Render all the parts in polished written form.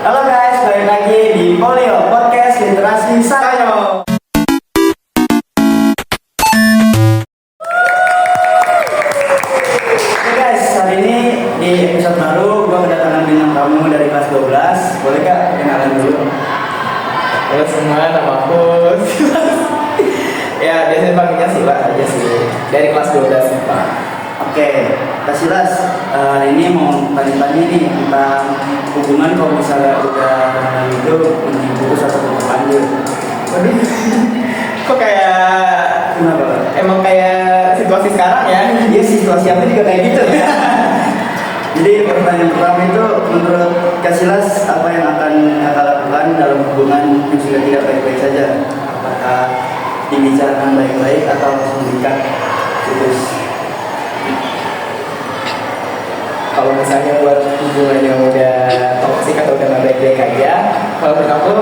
Halo guys, balik lagi di Polio Podcast Literasi Sayo. Oke guys, hari ini di episode baru gue kedatangan bintang tamu dari kelas 12. Boleh gak kenalan dulu? Halo semua, nama aku Silas. Ya, biasanya panggilnya Silas aja sih. Dari kelas 12 Pak. Oke, Kak Silas, hari ini mau tanya-tanya nih tentang hubungan kalau misalnya udah itu mending putus atau tetap lanjut. Waduh, kok kayak Kenapa? emang kayak situasi sekarang ya? Iya sih, situasi aku juga kayak gitu ya. Jadi pertanyaan pertama itu, menurut Kak Silas, apa yang akan kakak lakukan dalam hubungan yang sudah tidak baik-baik saja? Apakah dibicarakan baik-baik atau langsung dikat putus? Kalau misalnya buat hubungan yang udah toksik atau udah nggak baik-baik aja, kalau menurut aku,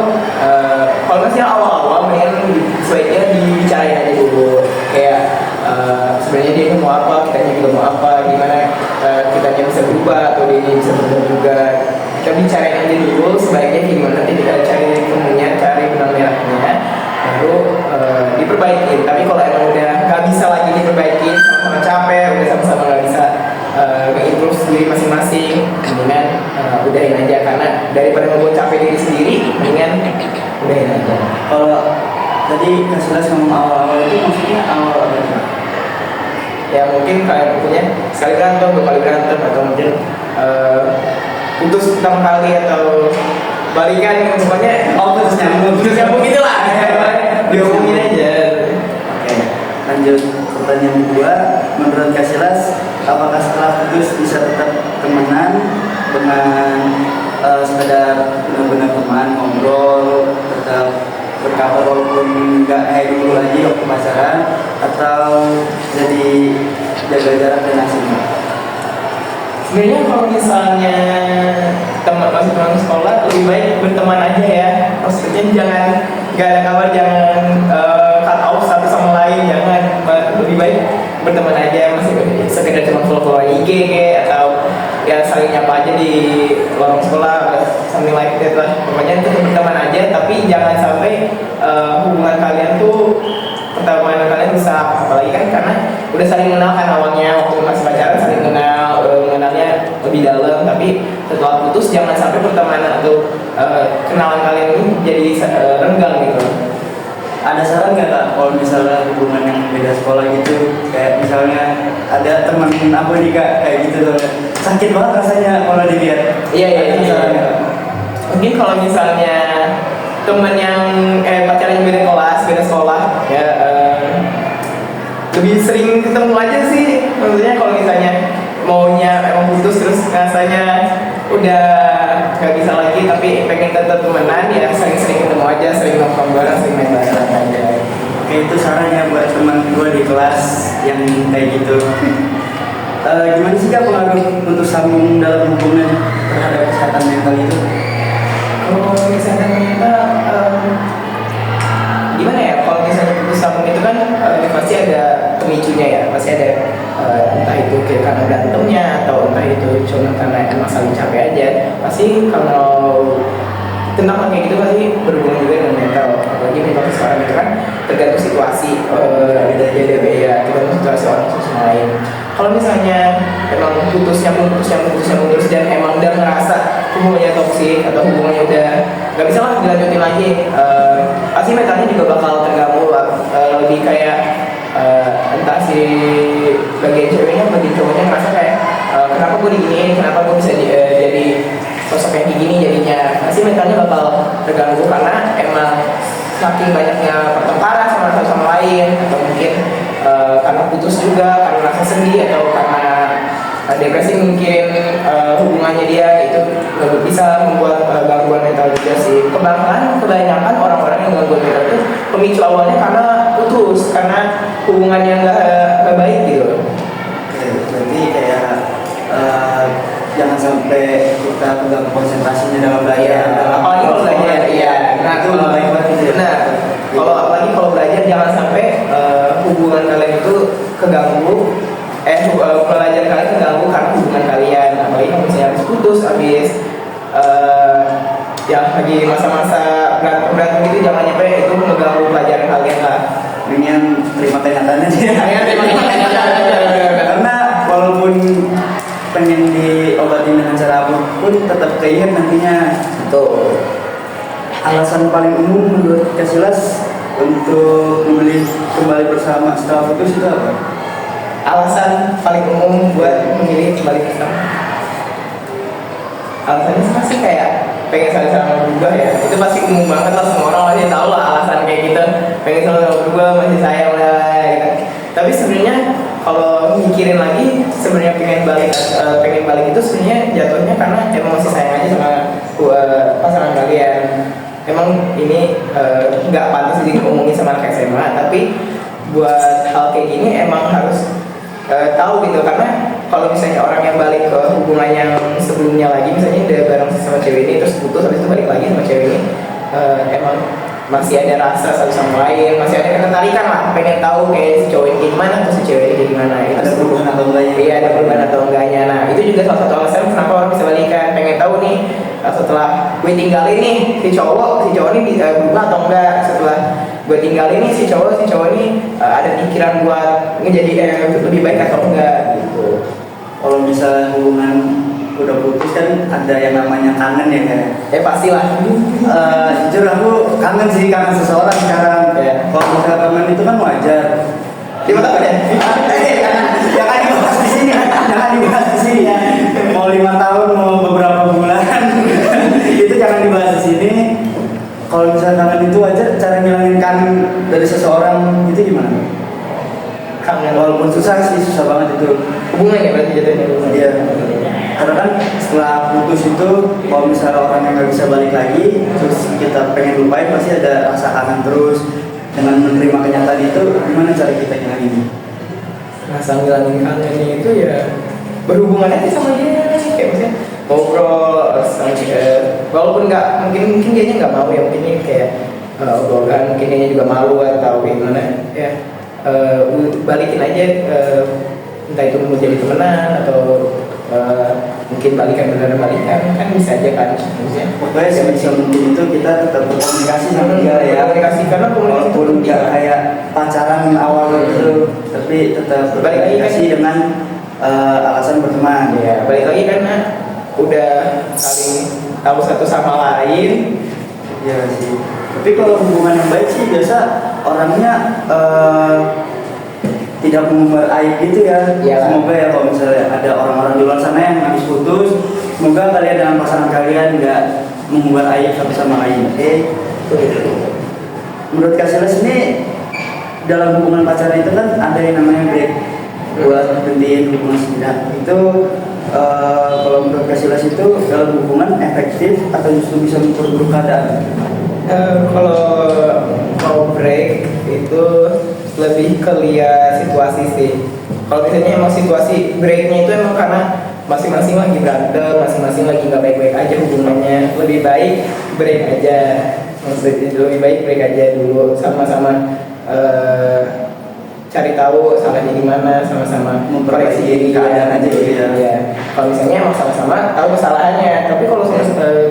kalau misalnya awal-awal mending sebaiknya dibicarain aja dulu. Kayak sebenarnya dia mau apa, kitanya juga mau apa, gimana kitanya bisa berubah atau dia bisa berubah juga. Kita bicarain aja dulu, sebaiknya gimana nanti kita cari temunya, cari benang merahnya, baru diperbaikin. Tapi kalau emang udah nggak bisa lagi diperbaikin, sama-sama capek, udah sama-sama nggak bisa nge-improve diri masing-masing, mendingan udahin aja, karena daripada ngebuat capek diri sendiri, mendingan udahin aja. Kalau tadi Kak Silas ngomong awal-awal itu maksudnya awal apa? Ya mungkin kalian punya sekali berantem, dua kali berantem, atau mungkin putus pertama kali atau balikan, pokoknya Putus nyambung gitu lah. Diomongin aja. Oke, lanjut pertanyaan kedua. Menurut Kak Silas, apakah setelah putus bisa tetap temenan dengan sekedar benar-benar teman, ngobrol, tetap berkabar walaupun nggak kayak dulu lagi waktu pacaran, atau jadi jaga jarak dan asing? Sebenarnya kalau misalnya masih teman sekolah, lebih baik berteman aja ya. Maksudnya jangan gak ada kabar, jangan cut off satu sama lain, jangan. Lebih baik berteman aja, masih sekedar cuma follow IG atau ya saling nyapa aja di lorong sekolah, something like that lah. Pokoknya tetap berteman aja, tapi jangan sampai hubungan kalian tuh, pertemanan kalian rusak. Apalagi kan karena udah saling mengenal kan awalnya, waktu masih pacaran saling kenal, mengenalnya lebih dalam. Tapi setelah putus jangan sampai pertemanan atau kenalan kalian ini jadi renggang gitu. Ada saran nggak Kak kalau misalnya hubungan yang beda sekolah gitu, kayak misalnya ada teman aku nih Kak kayak gitu loh, sakit banget rasanya kalau dilihat. Iya. Ada saran nggak? Mungkin kalau misalnya teman yang pacaran yang beda kelas, beda sekolah, ya lebih sering ketemu aja sih. Maksudnya kalau misalnya maunya emang putus terus rasanya udah gak bisa lagi tapi pengen tetap temenan, ya sering-sering ketemu aja, sering nongkrong bareng, sering main bareng aja. Oke, itu sarannya buat teman gue di kelas yang kayak gitu. Gimana sih Kak pengaruh untuk sambung dalam hubungan terhadap kesehatan mental itu? Kalau misalnya kita gimana ya, kalau misalnya putus sambung itu kan pasti ada pemicunya ya, pasti ada entah itu karena berantemnya atau entah itu cuma karena emang saling capek aja. Pasti kalau tentang kayak gitu pasti berhubungan juga dengan mental. Apalagi mental sekarang itu kan tergantung situasi, beda-beda ya, tergantung situasi orang sama lain. Kalau misalnya emang putus dan emang udah ngerasa hubungannya toksik atau hubungannya udah gak bisa lah dilanjutin lagi, pasti mentalnya juga bakal terganggu. Lebih kayak entah si bagian ceweknya, bagian cowoknya ngerasa kayak kenapa gue diginiin, kenapa gue bisa jadi sosok yang gini jadinya. Pasti mentalnya bakal terganggu karena emang saking banyaknya pertengkaran satu sama lain, atau mungkin karena putus juga, karena rasa sedih, atau karena depresi mungkin hubungannya dia itu bisa membuat gangguan mental juga sih. Kebanyakan orang-orang yang gangguan mental itu pemicu awalnya karena putus, karena hubungannya nggak baik gitu. Oke, berarti kayak jangan sampai kita pegang konsentrasinya dalam belajar. Apalagi kalau belajar, iya. Nah, itu lebih baik banget gitu ya. Benar. Apalagi kalau belajar jangan sampai hubungan kalian itu keganggu. Pelajaran kalian keganggu karena hubungan kalian. Apalagi kalau misalnya habis putus, habis yang lagi masa-masa berantem gitu jangan nyampe itu mengganggu pelajaran kalian lah. Ingin terima kenyataannya sih. Karena walaupun pengen diobatin dengan cara apapun tetap keinget nantinya. Betul. Alasan paling umum menurut Casillas untuk memilih kembali bersama setelah putus itu apa? Alasan paling umum buat memilih kembali bersama, alasannya sama sih kayak pengen saling sama berubah ya. Itu pasti umum banget lah, semua orang pasti tahu lah alasan kayak gitu, pengen saling sama berubah, masih sayang lah gitu. Tapi sebenarnya kalau mikirin lagi, sebenarnya pengen balik itu sebenarnya jatuhnya karena emang masih sayang aja sama pasangan kalian. Emang ini nggak pantas diomongin sama anak SMA, tapi buat hal kayak gini emang harus tahu gitu. Karena kalau misalnya orang yang balik ke hubungan yang sebelumnya lagi, misalnya udah bareng sama cewek ini terus putus, habis itu balik lagi sama cewek ini, emang masih ada rasa satu sama lain, masih ada ketertarikan lah, pengen tahu kayak si cowok ini gimana atau si cewek ini kayak gimana. Itu Ada perubahan atau enggaknya? Iya, ada perubahan atau enggaknya. Nah itu juga salah satu alasan kenapa orang bisa balikan, pengen tahu nih setelah gue tinggalin nih si cowok ini bisa berubah atau enggak. Setelah gue tinggalin nih si cowok ini ada pikiran buat ngejadi lebih baik atau enggak gitu. Kalau misalnya hubungan udah putus kan ada yang namanya kangen ya kan? Pastilah. Jujur aku kangen seseorang sekarang. Ya. Kalau misalnya kangen itu kan wajar. Gimana kan ya? Jangan dibahas di sini, jangan dibahas di sini ya. Mau 5 tahun, mau beberapa bulan, itu jangan dibahas di sini. Kalau misalnya kangen itu wajar, cara ngilangin kangen dari seseorang itu gimana? Kangen. Walaupun susah sih, susah banget itu. Hubungan ya berarti jatuhnya hubungan. Iya. Karena kan setelah putus itu, kalau misalnya orang yang nggak bisa balik lagi, terus kita pengen lupain pasti ada rasa kangen terus. Dengan menerima kenyataan itu, gimana cara kita ngilangin? Rasa ngilangin kangennya itu ya berhubungan aja sama dia, kayak misalnya ngobrol sama dia. Walaupun mungkin dia nggak mau ya, mungkin kayak obrolan, mungkin dia juga malu atau gimana ya. Balikin aja, entah itu mau jadi temenan atau mungkin balikan kan bisa aja kan maksudnya. Pokoknya sebisa mungkin itu kita tetap berkomunikasi sama dia ya. Komunikasi karena walaupun nggak kayak pacaran awal gitu, tapi tetap berkomunikasi dengan alasan berteman. Ya, balik lagi karena udah saling tahu satu sama lain. Ya sih. Tapi kalau hubungan yang baik sih biasa orangnya tidak mengumbar aib gitu ya. Iyalah. Semoga ya kalau misalnya ada orang-orang di luar sana yang habis putus, semoga kalian dalam pasangan kalian nggak mengumbar aib satu sama lain. Oke. Menurut Casillas ini dalam hubungan pacaran itu kan ada yang namanya break buat berhentiin hubungan sejenak. Itu kalau menurut Casillas itu dalam hubungan efektif atau justru bisa memperburuk keadaan? Kalau mau break itu lebih ke lihat situasi sih. Kalau misalnya emang situasi breaknya itu emang karena masing-masing lagi berantem, masing-masing lagi nggak baik-baik aja hubungannya, lebih baik break aja. Maksudnya lebih baik break aja dulu, sama-sama cari tahu salahnya di mana, sama-sama memperbaiki diri keadaan aja gitu ya. Ya. Kalau misalnya emang sama-sama tahu kesalahannya, tapi kalau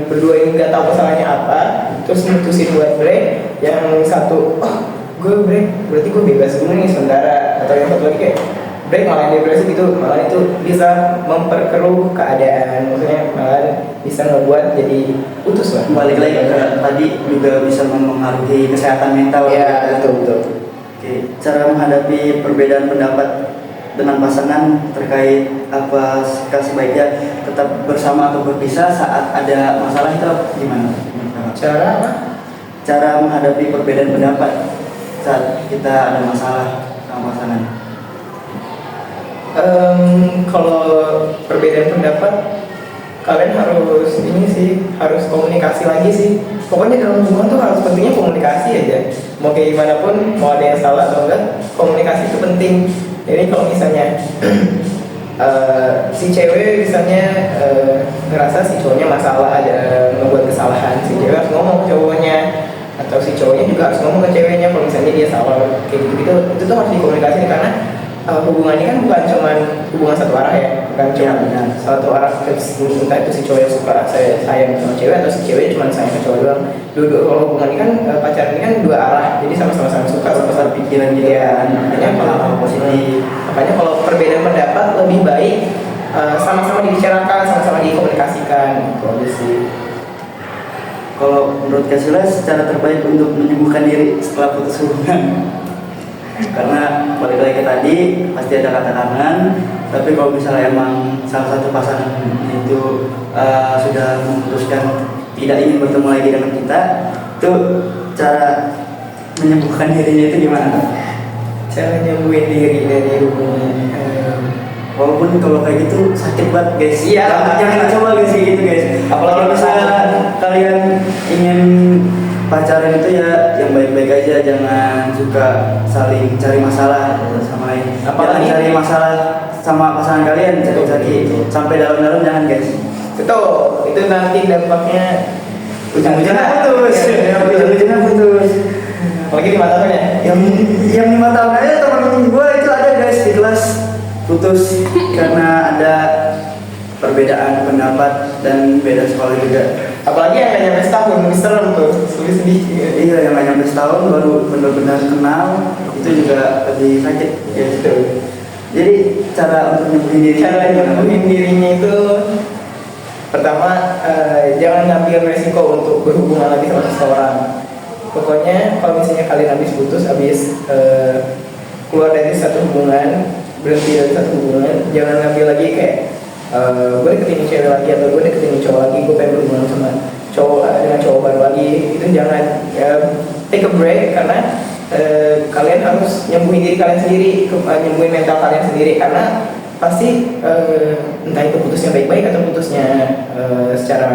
berdua ini nggak tahu kesalahannya apa, terus mutusin buat break, yang satu gue break berarti gue bebas dulu nih sementara, atau yang satu lagi kayak break malah depresi gitu, malah itu bisa memperkeruh keadaan, maksudnya malah bisa ngebuat jadi putus lah. Balik lagi ke tadi juga bisa mempengaruhi kesehatan mental. Ya betul. Oke, cara menghadapi perbedaan pendapat dengan pasangan terkait apa sebaiknya tetap bersama atau berpisah saat ada masalah itu gimana? Cara apa? Cara menghadapi perbedaan pendapat saat kita ada masalah sama pasangan. Kalau perbedaan pendapat, kalian harus komunikasi lagi sih. Pokoknya dalam hubungan tuh harus pentingnya komunikasi aja. Mau kayak gimana pun, mau ada yang salah atau enggak, komunikasi itu penting. Jadi kalau misalnya si cewek misalnya ngerasa si cowoknya masalah, ada membuat kesalahan, si cewek harus ngomong ke cowoknya, atau si cowoknya juga harus ngomong ke ceweknya kalau misalnya dia salah kayak gitu. Itu tuh harus dikomunikasi karena hubungan ini kan bukan cuma hubungan satu arah ya. bukan cuma satu arah ke entah itu si cowok yang suka sayang sama cewek atau si cewek cuma sayang ke cowok doang. Dua kalau hubungan ini kan pacaran ini kan dua arah, jadi sama-sama saling suka, sama-sama pikiran gitu ya. Makanya positif. Makanya kalau perbedaan pendapat lebih baik sama-sama dibicarakan, sama-sama dikomunikasikan, gitu aja sih. Kalau menurut Kasilas, cara terbaik untuk menyembuhkan diri setelah putus hubungan? Karena balik lagi ke tadi, pasti ada kata kangen. Tapi kalau misalnya emang salah satu pasangan itu sudah memutuskan tidak ingin bertemu lagi dengan kita, itu cara menyembuhkan dirinya itu gimana? Cara nyembuhin diri dari hubungan. Walaupun kalau kayak gitu sakit banget guys. Iya. Jangan coba guys kayak gitu guys. Apalagi kalau misalnya kalian ingin pacaran itu ya yang baik-baik aja, jangan suka saling cari masalah sama lain. Apalagi cari masalah sama pasangan kalian, cari sampai dalam-dalam jangan guys. Betul, itu nanti dampaknya ujung-ujungnya putus. Ujung-ujungnya putus. Apalagi 5 tahun ya? Yang 5 tahun aja teman gue itu ada guys di kelas putus karena ada perbedaan pendapat dan beda sekolah juga. Apalagi yang gak nyampe setahun, lebih serem tuh, lebih sedih. Iya, yang gak nyampe setahun baru benar-benar kenal, itu juga lebih sakit ya gitu. Jadi cara untuk nyembuhin diri, cara nyembuhin dirinya itu pertama jangan ngambil resiko untuk berhubungan lagi sama seseorang. Pokoknya kalau misalnya kalian habis putus, habis keluar dari satu hubungan, berhenti dari satu hubungan, jangan ngambil lagi kayak gue deketin cewek lagi atau gue deketin cowok lagi, gue pengen berhubungan sama cowok dengan cowok baru lagi. Itu jangan, take a break, karena kalian harus nyembuhin diri kalian sendiri, nyembuhin mental kalian sendiri, karena pasti entah itu putusnya baik-baik atau putusnya secara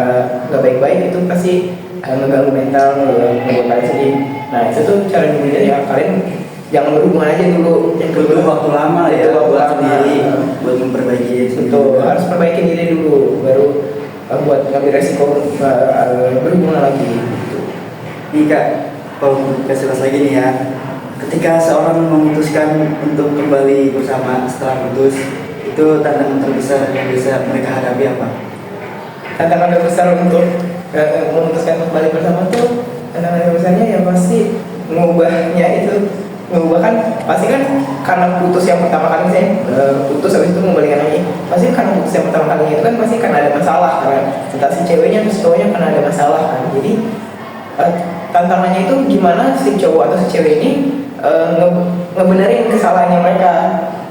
gak baik-baik, itu pasti ngeganggu mental, ngeganggu kalian sendiri. Nah itu tuh cara nyembuhin diri, kalian jangan berhubungan aja dulu. Yang kedua waktu lama ya buat sendiri, buat memperbaiki diri. Betul, harus perbaiki diri dulu, baru buat ngambil resiko berhubungan lagi. Gitu. Nih Kak, kalau kasih lagi nih ya, ketika seorang memutuskan untuk kembali bersama setelah putus, itu tantangan terbesar yang bisa mereka hadapi apa? Tantangan terbesar untuk memutuskan kembali bersama tuh, tantangan terbesarnya yang pasti mengubahnya itu. Mengubah kan pasti kan karena putus yang pertama kali saya putus, habis itu membalikan lagi, pasti karena putus yang pertama kali itu kan pasti kan ada masalah, karena entah si ceweknya atau si cowoknya kan ada masalah kan. Jadi tantangannya itu gimana si cowok atau si cewek ini ngebenerin kesalahannya mereka,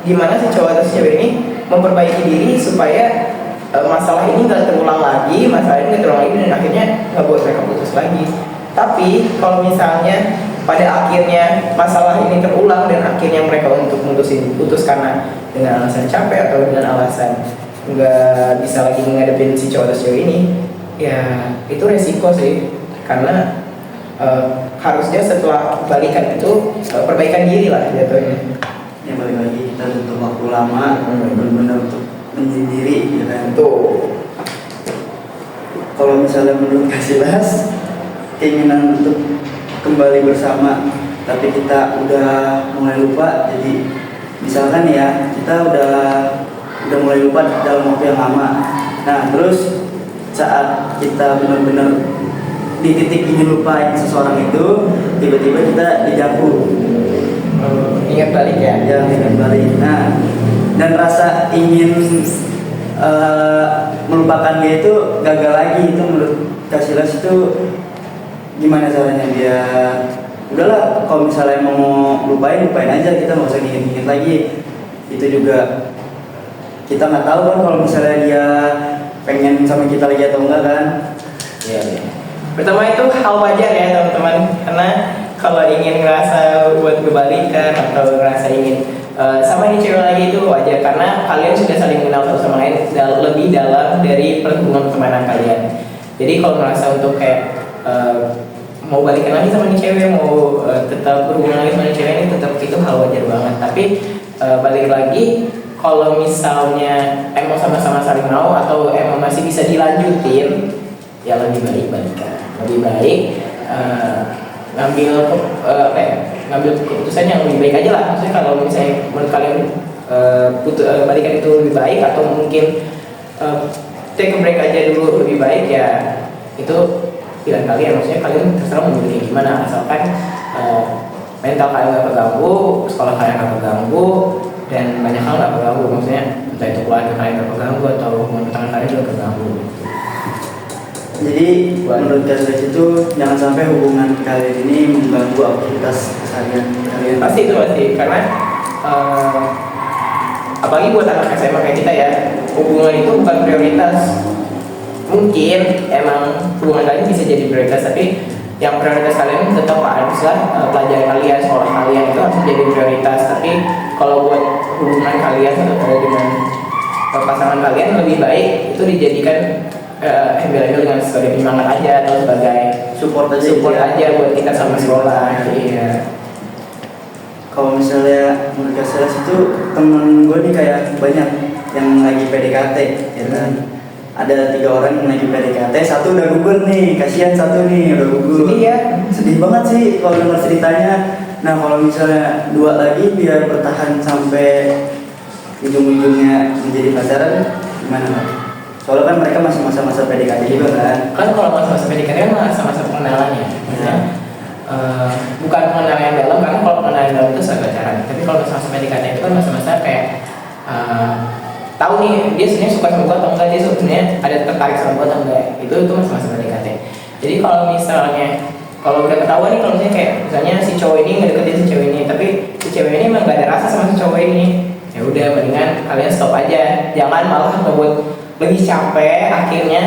gimana si cowok atau si cewek ini memperbaiki diri supaya masalah ini nggak terulang lagi, masalah ini nggak terulang lagi, dan akhirnya nggak buat mereka putus lagi. Tapi kalau misalnya pada akhirnya masalah ini terulang dan akhirnya mereka untuk putus karena dengan alasan capek atau dengan alasan nggak bisa lagi ngadepin si cowok atau cewek ini, ya itu resiko sih, karena harusnya setelah balikan itu perbaikan diri lah jatuhnya. Ya balik lagi, kita butuh waktu lama benar-benar untuk menyendiri ya kan. Tuh. Kalau misalnya menurut Kasilas, keinginan untuk kembali bersama tapi kita udah mulai lupa, jadi misalkan ya kita udah mulai lupa dalam waktu yang lama, nah terus saat kita benar-benar di titik ingin lupain seseorang itu, tiba-tiba kita dijangkau, ingat balik ya, ingat balik. Nah, dan rasa ingin melupakan dia itu gagal lagi, itu menurut Kasilas itu gimana caranya dia udahlah, kalau misalnya mau lupain aja, kita nggak usah inget-inget lagi. Itu juga kita nggak tahu kan kalau misalnya dia pengen sama kita lagi atau enggak kan. Iya. Pertama itu hal wajar ya teman-teman, karena kalau ingin ngerasa buat kebalikan atau ngerasa ingin sama ini cewek lagi itu wajar, karena kalian sudah saling kenal satu sama lain lebih dalam dari perhubungan pertemanan kalian. Jadi kalau merasa untuk kayak mau balikan lagi sama ini cewek, mau tetap berhubungan lagi sama ini cewek, ini tetap itu hal wajar banget. Tapi balik lagi, kalau misalnya emang sama-sama saling mau atau emang masih bisa dilanjutin, ya lebih baik balikan. Lebih baik ngambil keputusan yang lebih baik aja lah. Maksudnya kalau misalnya menurut kalian balikan itu lebih baik atau mungkin take a break aja dulu lebih baik, ya itu pilihan kalian. Maksudnya kalian terserah mau kayak gimana, asalkan mental kalian gak terganggu, sekolah kalian gak terganggu, dan banyak hal gak terganggu. Maksudnya entah itu keluarga kalian gak terganggu atau hubungan kalian juga terganggu. Jadi menurut Kasilas itu jangan sampai hubungan kalian ini mengganggu aktivitas keseharian kalian. Pasti itu pasti, karena apalagi buat anak SMA kayak kita ya, hubungan itu bukan prioritas. Mungkin emang hubungan kalian bisa jadi prioritas, tapi yang prioritas kalian tetap haruslah pelajaran kalian, sekolah kalian itu harus jadi prioritas. Tapi kalau buat hubungan kalian dengan pasangan kalian, lebih baik itu dijadikan embel-embel dengan sebagai penyemangat aja atau sebagai support aja buat kita sama sekolah. Iya. Kalau misalnya menurut Kasilas itu temen gue nih kayak banyak yang lagi PDKT, ya kan? Ada 3 orang yang lagi PDKT, 1 udah gugur nih, kasihan 1 nih udah gugur. Sedih ya? Sedih banget sih kalau dengar ceritanya. Nah kalau misalnya 2 lagi biar bertahan sampai ujung-ujungnya menjadi pacaran, gimana Pak? Soalnya kan mereka masih masa-masa PDKT juga kan? Kan kalau masa-masa PDKT kan masa-masa pengenalan ya. Maksudnya bukan pengenalan yang dalam, karena kalau pengenalan yang dalam itu saat pacaran. Tapi kalau masa-masa PDKT itu kan masa-masa kayak tahu nih dia sebenarnya suka sama gue atau enggak, dia sebenarnya ada tertarik sama gue atau enggak, itu masa-masa PDKT. Jadi kalau misalnya udah ketahuan nih, kalau misalnya kayak misalnya si cowok ini nggak deketin si cewek ini, tapi si cewek ini emang gak ada rasa sama si cowok ini, ya udah mendingan kalian stop aja, jangan malah ngebuat lebih capek. Akhirnya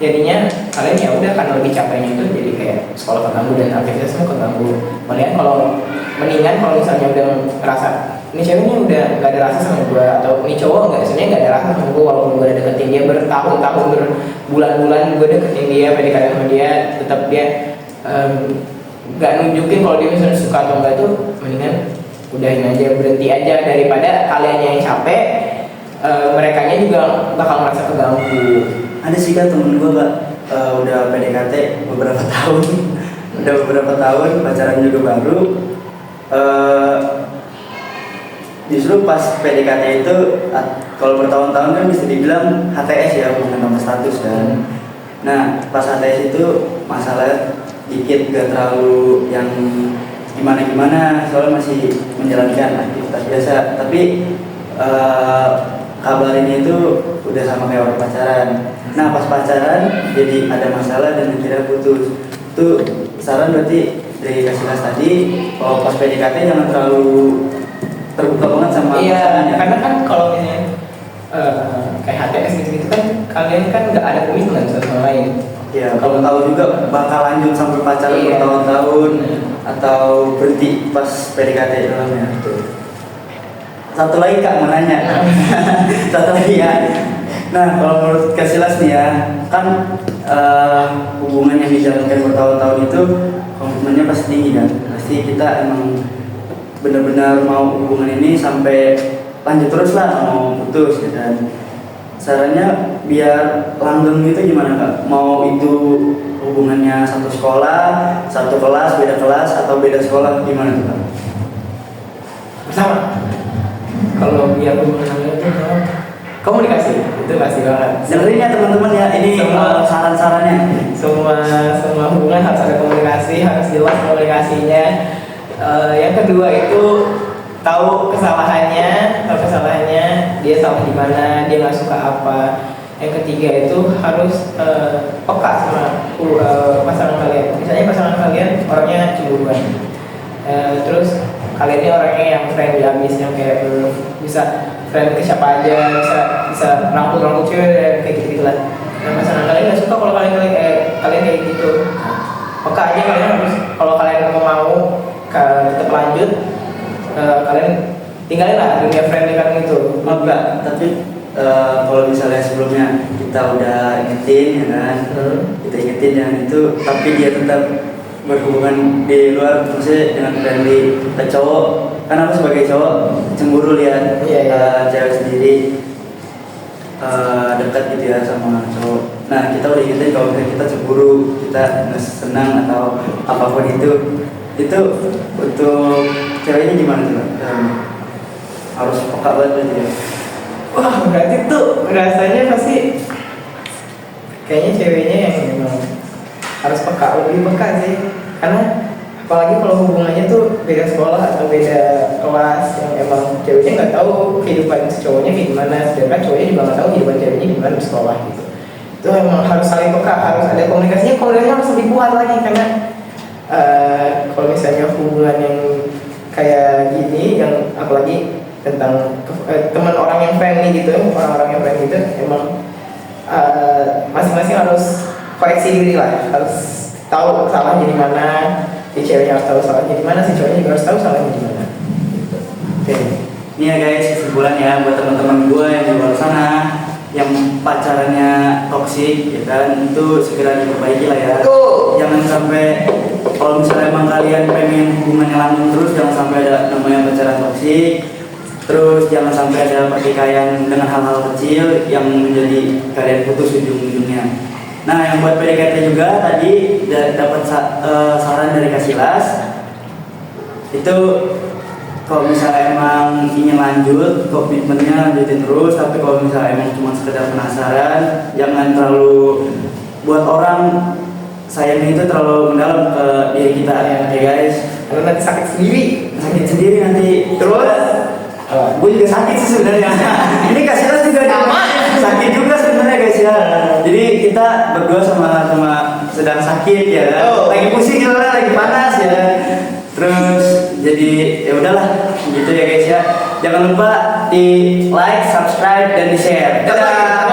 jadinya kalian ya udah, karena lebih capeknya itu jadi kayak sekolah keganggu dan aktivitas semua keganggu. Mendingan kalau misalnya udah ngerasa ini ceweknya udah gak ada rasa sama gue, atau ini cowok sebenarnya gak ada rasa sama gue, walaupun gue udah deketin dia bertahun-tahun, berbulan-bulan gue deketin dia, PDKT sama dia, tetap dia gak nunjukin kalau dia misalnya suka atau enggak, itu mendingan udahin aja, berhenti aja, daripada kalian yang capek, merekanya juga bakal merasa keganggu. Ada sih kan temen gue Kak, udah PDKT beberapa tahun, pacaran juga baru. Justru pas PDKT itu kalau bertahun-tahun kan bisa dibilang HTS ya, hubungan tanpa status kan. Nah pas HTS itu masalah dikit, gak terlalu yang gimana-gimana, soalnya masih menjalankan aktivitas biasa. Tapi kabarnya itu udah sama kayak orang pacaran. Nah pas pacaran jadi ada masalah dan akhirnya putus. Itu saran berarti dari Kasilas tadi, kalau pas PDKT jangan terlalu terbuka banget sama pasangannya. Karena kan kalau misalnya kayak HTS gitu kan kalian kan nggak ada komitmen satu sama lain. Ya, kalau tahu juga bakal lanjut sampai pacaran bertahun-tahun atau berhenti pas PDKT dalamnya. Satu lagi Kak mau nanya. Satu lagi ya. Nah kalau menurut Kasilas nih ya, kan hubungan yang dijalankan bertahun-tahun itu komitmennya pasti tinggi kan. Pasti kita emang benar-benar mau hubungan ini sampai lanjut terus lah, mau putus ya kan. Sarannya biar langgeng gitu gimana Kak? Mau itu hubungannya satu sekolah, satu kelas, beda kelas, atau beda sekolah, gimana tuh Kak? Bersama. Kalau biar hubungan itu komunikasi, itu pasti banget. Dengerin ya teman-teman ya, ini semua saran-sarannya. Semua hubungan harus ada komunikasi, harus jelas komunikasinya. Yang kedua itu tahu kesalahannya, dia salah di mana, dia nggak suka apa. Yang ketiga itu harus peka sama pasangan kalian. Misalnya pasangan kalian orangnya cemburuan, terus kalian ini orangnya yang friendly abis, yang kayak bisa friend ke siapa aja, bisa rangkul cewek kayak gitu lah. Nah pasangan kalian nggak suka kalau kalian kayak gitu. Peka aja kalian harus, kalau kalian mau tetap lanjut, kalian tinggalin lah dunia friendly kan itu. Enggak, tapi kalau misalnya sebelumnya kita udah ingetin ya kan, kita ingetin yang itu, tapi dia tetap berhubungan di luar, maksudnya dengan friendly ke cowok, kan aku sebagai cowok cemburu lihat cewek sendiri dekat gitu ya sama cowok. Nah kita udah ingetin kalau kita cemburu, kita nggak senang atau apapun itu untuk ceweknya gimana tuh? harus peka banget berarti ya. Wah, berarti tuh rasanya pasti kayaknya ceweknya yang memang harus peka, lebih peka sih. Karena apalagi kalau hubungannya tuh beda sekolah atau beda kelas, yang emang ceweknya nggak tahu kehidupan si cowoknya kayak gimana, sedangkan cowoknya juga nggak tahu kehidupan ceweknya gimana di sekolah gitu. Itu emang harus saling peka, harus ada komunikasinya harus lebih kuat lagi. Karena kalau misalnya hubungan yang kayak gini, yang apalagi tentang teman orang yang friendly gitu, orang-orang yang friendly gitu, emang masing-masing harus koreksi diri lah, harus tahu salahnya di mana, si ceweknya harus tahu salahnya di mana, si cowoknya juga harus tahu salahnya di mana. Gitu. Oke. Ini ya guys, kesimpulan ya buat teman-teman gue yang di luar sana yang pacarannya toksik, ya kan, itu segera diperbaiki lah ya. Jangan sampai, kalau misalnya emang kalian pengen hubungannya langgeng terus, jangan sampai ada namanya pacaran toksik. Terus jangan sampai ada pertikaian dengan hal-hal kecil yang menjadi kalian putus ujung-ujungnya. Nah, yang buat PDKT juga tadi dapat saran dari Kasilas. Itu kalau misalnya emang ingin lanjut, komitmennya lanjutin terus. Tapi kalau misalnya emang cuma sekedar penasaran, jangan terlalu buat orang sayang itu terlalu mendalam ke diri kita ya guys. Karena nanti sakit sendiri nanti. Terus gue juga sakit sih sebenarnya. Ini Kasilas juga sakit juga sebenarnya guys ya. Jadi kita berdua sama sedang sakit ya. Lagi pusing ya, lagi panas ya. Terus jadi ya udahlah gitu ya guys ya. Jangan lupa di like, subscribe dan di share. Dadah.